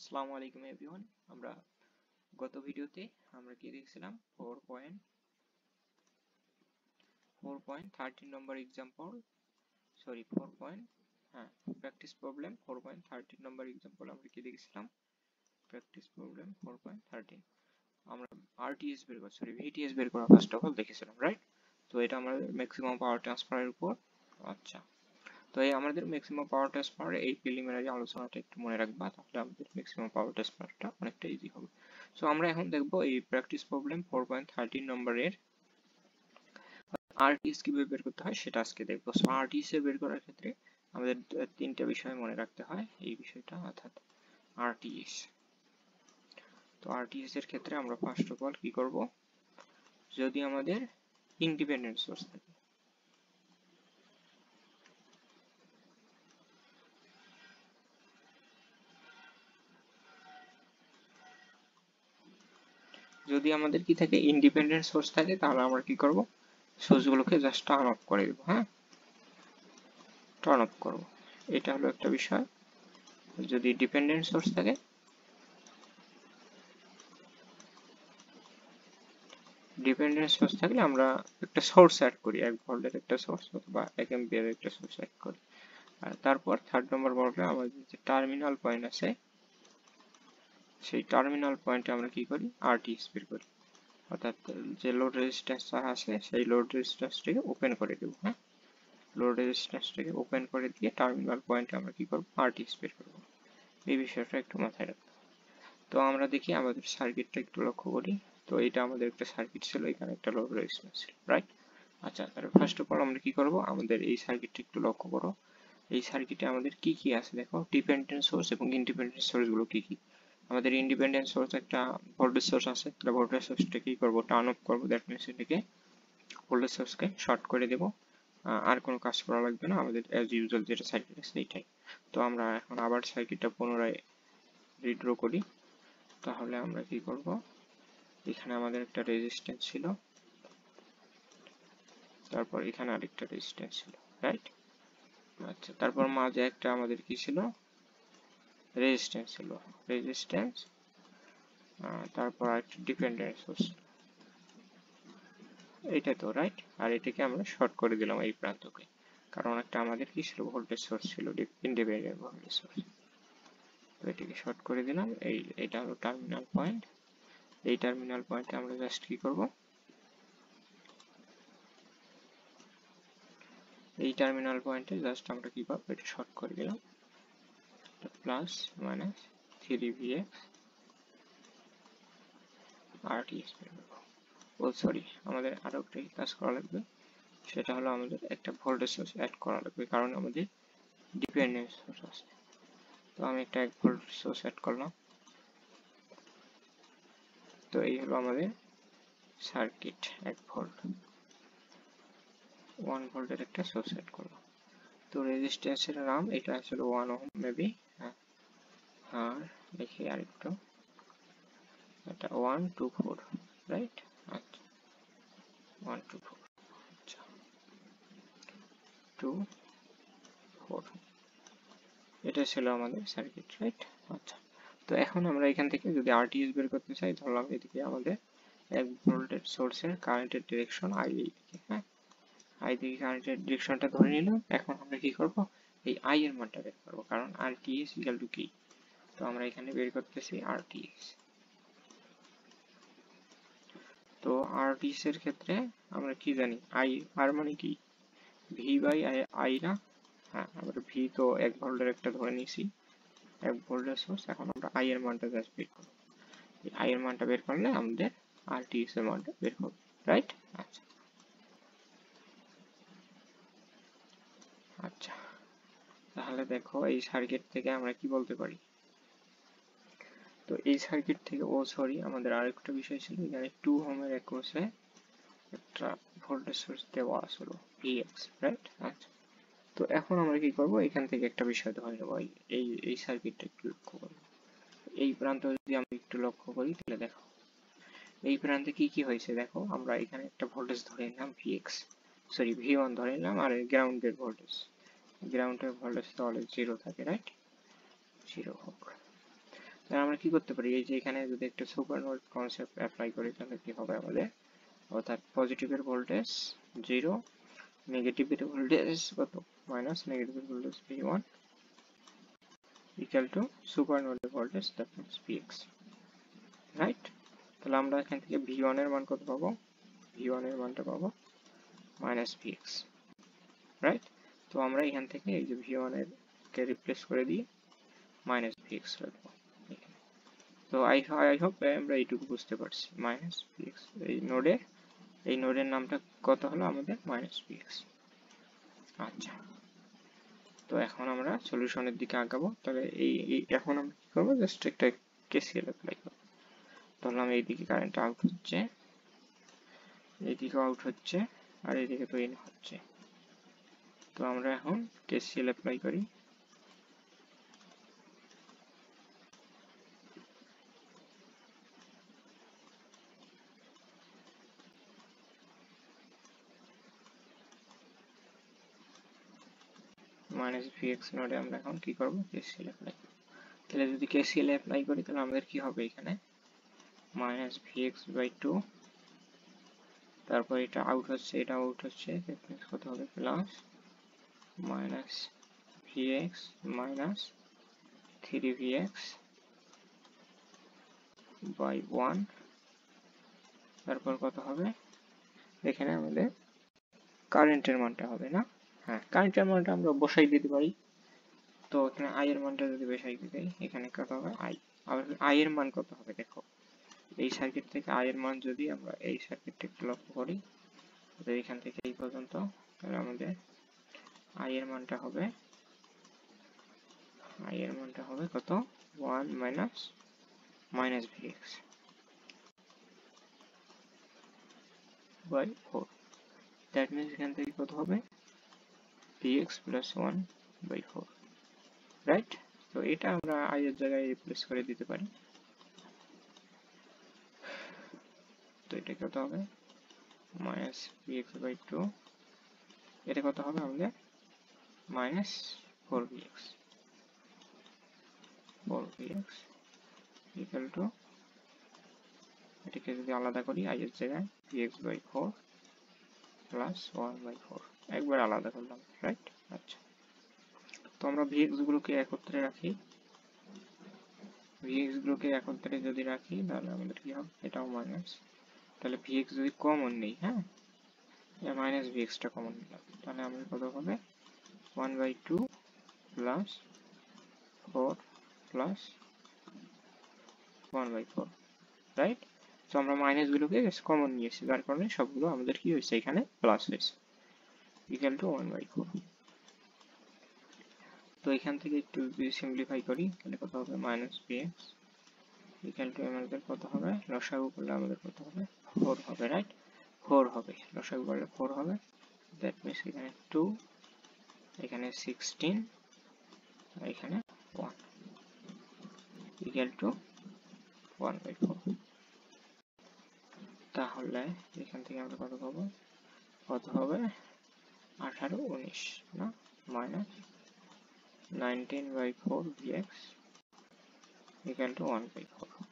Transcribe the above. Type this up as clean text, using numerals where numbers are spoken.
আসসালামু আলাইকুম এভরিওয়ান। আমরা গত ভিডিওতে আমরা কি দেখছিলাম 4.13 নম্বর एग्जांपल সরি 4. হ্যাঁ প্র্যাকটিস প্রবলেম 4.13 নম্বর एग्जांपल আমরা কি দেখছিলাম প্র্যাকটিস প্রবলেম 4.13 আমরা আরটিএস বের করা ভিটিএস বের করা ফার্স্ট অফ অল দেখেছিলাম, রাইট? তো এটা আমাদের ম্যাক্সিমাম পাওয়ার ট্রান্সফারের উপর। আচ্ছা, তো এই আমাদের ম্যাক্সিমাম পাওয়ার ট্রান্সফার এই প্রিলিমিনারি আলোচনাটা একটু মনে রাখবা, তাহলে আমাদের ম্যাক্সিমাম পাওয়ার ট্রান্সফারটা অনেকটা ইজি হবে। সো আমরা এখন দেখব এই প্র্যাকটিস প্রবলেম 4.13 নম্বরের আরটিএস কিভাবে বের করতে হয় সেটা আজকে দেখব। সো আরটিএস এর বের করার ক্ষেত্রে আমাদের তিনটা বিষয় মনে রাখতে হয়, এই বিষয়টা অর্থাৎ আরটিএস। তো আরটিএস এর ক্ষেত্রে আমরা ফার্স্ট অফ অল কি করব, যদি আমাদের ইন্ডিপেন্ডেন্ট সোর্স থাকে, যদি আমাদের কি থাকে ইন্ডিপেন্ডেন্ট সোর্স থাকে, তাহলে আমরা কি করব, সোর্সগুলোকে জাস্ট টার্ন অফ করে দেব। হ্যাঁ, টার্ন অফ করব, এটা হলো একটা বিষয়। যদি ডিপেন্ডেন্ট সোর্স থাকে, ডিপেন্ডেন্ট সোর্স থাকলে আমরা একটা সোর্স অ্যাড করি, 1 ভোল্টের একটা সোর্স অথবা 1 অ্যাম্পিয়ারের একটা সোর্স অ্যাড করি। আর তারপর থার্ড নম্বর বললে আমাদের যে টার্মিনাল পয়েন্ট আছে, সেই টার্মিনাল পয়েন্টে আমরা কি করি, আরটিএস বের করি। অর্থাৎ যে লোড রেজিস্ট্যান্স আছে সেই লোড রেজিস্ট্যান্সটাকে ওপেন করে দেব। হ্যাঁ, লোড রেজিস্ট্যান্সটাকে ওপেন করে দিয়ে টার্মিনাল পয়েন্টে আমরা কি করব, আরটিএস বের করব। এই বিষয়টা একটু মাথায় রাখতে। তো আমরা দেখি আমাদের সার্কিটটা একটু লক্ষ্য করি। তো এটা আমাদের একটা সার্কিট ছিল, এখানে একটা লোড রেজিস্ট্যান্স ছিল, রাইট? আচ্ছা, তাহলে ফার্স্ট অফ অল আমরা কি করব, আমাদের এই সার্কিটটা একটু লক্ষ্য করো। এই সার্কিটে আমাদের কি কি আছে দেখো, ডিপেন্ডেন্ট সোর্স এবং ইন্ডিপেন্ডেন্ট সোর্স গুলো কি কি। আমাদের ইন্ডিপেন্ডেন্ট সোর্স একটা ভোল্টেজ সোর্স আছে, তাহলে ভোল্টেজ সোর্সটা কি করব, টার্ন অফ করব। দ্যাট মিন্স এটাকে ভোল্টেজ সোর্সকে শর্ট করে দেব। আর কোনো কাজ করা লাগবে না, আমাদের অ্যাজ ইউজুয়াল যেটা সার্কিট আছে এইটাই। তো আমরা এখন আবার সার্কিটটা পুনরায় রিড্র করি। তাহলে আমরা কি করব, এখানে আমাদের একটা রেজিস্ট্যান্স ছিল, তারপর এখানে আরেকটা রেজিস্ট্যান্স ছিল, রাইট? আচ্ছা, তারপর মাঝে একটা আমাদের কি ছিল, রেজিস্ট্যান্স ছিল, রেজিস্ট্যান্স, তারপর আরেকটা ডিপেন্ডেন্ট সোর্স, এইটা তো রাইট। আর এটাকে আমরা শর্ট করে দিলাম এই প্রান্তকে, কারণ একটা আমাদের কি ছিল, ভোল্টেজ সোর্স ছিল, ইন্ডিপেন্ডেন্ট ভোল্টেজ সোর্স। তো এটাকে শর্ট করে দিলাম। এইটা হলো টার্মিনাল পয়েন্ট। এই টার্মিনাল পয়েন্টে আমরা জাস্ট কি করব, এই টার্মিনাল পয়েন্টে জাস্ট আমরা কি পাবো, এটা শর্ট করে দিলাম, প্লাস মাইনাস 3vx আরটিএস বের করব। ও সরি, আমাদের আরো একটা কাজ করা লাগবে, সেটা হলো আমাদের একটা ভোল্টেজ সোর্স অ্যাড করা লাগবে, কারণ আমাদের ডিপেন্ডেন্ট সোর্স আছে। তো আমি একটা 1 ভোল্ট সোর্স অ্যাড করলাম। তো এই হলো আমাদের সার্কিট, 1 ভোল্ট, 1 ভোল্টের একটা সোর্স অ্যাড করলাম। তো রেজিস্ট্যান্সের নাম এটা আসলে 1 ওহম মেবি। হ্যাঁ, আর দেখি আরেকটু, এটা 1 2 4, রাইট? আচ্ছা, 1 2 4, আচ্ছা 2 4, এটা ছিল আমাদের সার্কিট, রাইট? আচ্ছা, তো এখন আমরা এখান থেকে যদি আরটিএস বের করতে চাই, ধরলাম এদিকে আমাদের 1 ভোল্টের সোর্সের কারেন্টের ডিরেকশন আই দিকে। হ্যাঁ, আই দিকে কারেন্টের ডিরেকশনটা ধরে নিলাম। এখন আমরা কি করব, এই আই এর মানটা বের করব, কারণ আরটিএস ইকুয়াল টু কি। তো আমরা এখানে বের করতেছি আরটিএস। তো আরটিএস এর ক্ষেত্রে আমরা কি জানি, আই আর মানে কি, ভি বাই আই না? হ্যাঁ, আমরা ভি তো 1 ভোল্টের একটা ধরে নিয়েছি, 1 ভোল্টের সোর্স। এখন আমরা আই এর মানটা জাস্ট বের করব। এই আই এর মানটা বের করলে আমাদের আরটিএস এর মানটা বের হবে, রাইট? আচ্ছা আচ্ছা, তাহলে দেখো এই সার্কিট থেকে আমরা কি বলতে পারি। তো এই সার্কিট থেকে, ও সরি, আমাদের আরেকটা বিষয় ছিল, এখানে 2 ওহমের অ্যাক্রসে একটা ভোল্টেজ সোর্স দেওয়া ছিল Vx, রাইট? আচ্ছা, তো এখন আমরা কি করব, এখান থেকে একটা বিষয় ধরে নেব, এই সার্কিটটা একটু লক্ষ্য করব। এই প্রান্ত যদি আমরা একটু লক্ষ্য করি, তাহলে দেখো এই প্রান্তে কি কি হয়েছে দেখো, আমরা এখানে একটা ভোল্টেজ ধরে নিলাম Vx, সরি V1 ধরে নিলাম, আর গ্রাউন্ডের ভোল্টেজ তাহলে 0 থাকে, রাইট? 0 হোক। তাহলে আমরা কি করতে পারি, এই যে এখানে যদি একটা সুপার নোড কনসেপ্ট অ্যাপ্লাই করি তাহলে কি হবে আমাদের, অর্থাৎ পজিটিভের ভোল্টেজ 0, নেগেটিভের ভোল্টেজ কত মাইনাস, নেগেটিভের voltage V1 equal to super নোডের voltage that means Vx, right. তাহলে আমরা এখান থেকে V1 এর মান কত পাবো, V1 এর মানটা পাবো মাইনাস Vx, রাইট। তো আমরা এখান থেকে এই যে V1 এর কে রিপ্লেস করে দিয়ে মাইনাস Vx রাখবো এখানে। তো আই হোপ আমরা এইটুকু বুঝতে পারছি, মাইনাস Vx এই নোডের নামটা কত হলো আমাদের মাইনাস Vx। আচ্ছা, তো এখন আমরা সলিউশনের দিকে আগাবো। তাহলে এখন আমরা কি করবো, জাস্ট একটা কেসিএল অ্যাপ্লাই করবো। ধরলাম এইদিকে কারেন্ট আউট হচ্ছে, এইদিকে আউট হচ্ছে, আর এইদিকে তো ইন হচ্ছে। তো আমরা এখন কেসিএল অ্যাপ্লাই করি। মাইনাস Vx নোডে আমরা এখন কি করবো, কেসিএল অ্যাপ্লাই করবো। তাহলে যদি কেসিএল অ্যাপ্লাই করি তাহলে আমাদের কি হবে, এখানে মাইনাস Vx বাই 2, তারপর এটা আউট হচ্ছে, এটা আউট হচ্ছে, কত হবে plus minus Vx minus 3Vx by 1, তারপর কত হবে, এখানে আমাদের কারেন্টের মানটা হবে না, হ্যাঁ কারেন্টের মানটা আমরা বসাই দিতে পারি। তো এখানে আই এর মানটা যদি বসাই দিতে, এখানে কত হবে আই, আবার আই এর মান কত হবে দেখো, এই সার্কিট থেকে আই এর মান যদি আমরা এই সার্কিটটাকে লক্ষ্য করি, তো এখান থেকে এই পর্যন্ত, তাহলে আমাদের আই এর মানটা হবে কত 1 minus Vx by 4, that means এখান থেকে কত হবে Vx প্লাস 1 বাই 4, রাইট। তো এটা আমরা আই এর জায়গায় রিপ্লেস করে দিতে পারি। তো এটা কত হবে মাইনাস Vx বাই 2, এটা কত হবে আমাদের মাইনাস 4Vx ইকুয়াল টু, এটাকে যদি আলাদা করি আই এর জায়গায় Vx বাই 4 প্লাস 1 বাই 4, একবার আলাদা করলাম, রাইট। আচ্ছা, তো আমরা Vx গুলোকে একত্রে রাখি, যদি রাখি তাহলে আমাদের কি হবে, এটাও মাইনাস, তাহলে Vx যদি কমন নেই, হ্যাঁ মাইনাস Vx টা কমন নিলাম, তাহলে আমাদের কত হবে 1 by 2 plus 4 plus 1 by 4, right. তো আমরা মাইনাস গুলোকে কমন নিয়েছি, যার কারণে সবগুলো আমাদের কি হয়েছে, এখানে প্লাস হয়েছে, ইকুয়াল টু 1 বাই 4। তো এখান থেকে একটু যদি সিম্পলিফাই করি তাহলে কত হবে মাইনাস Vx ইকুয়াল টু, আমাদের কত হবে, লসাগু করলে আমাদের কত হবে 4 হবে, রাইট। 4 হবে, লসাগু করলে 4 হবে, দ্যাট মিন্স এখানে 2, এখানে 16, এখানে 1 ইকুয়াল টু 1 বাই 4। তাহলে এখান থেকে আমরা কত পাবো, কত হবে 18 19 না, minus 19 by 4 Vx equal to 1 by 4।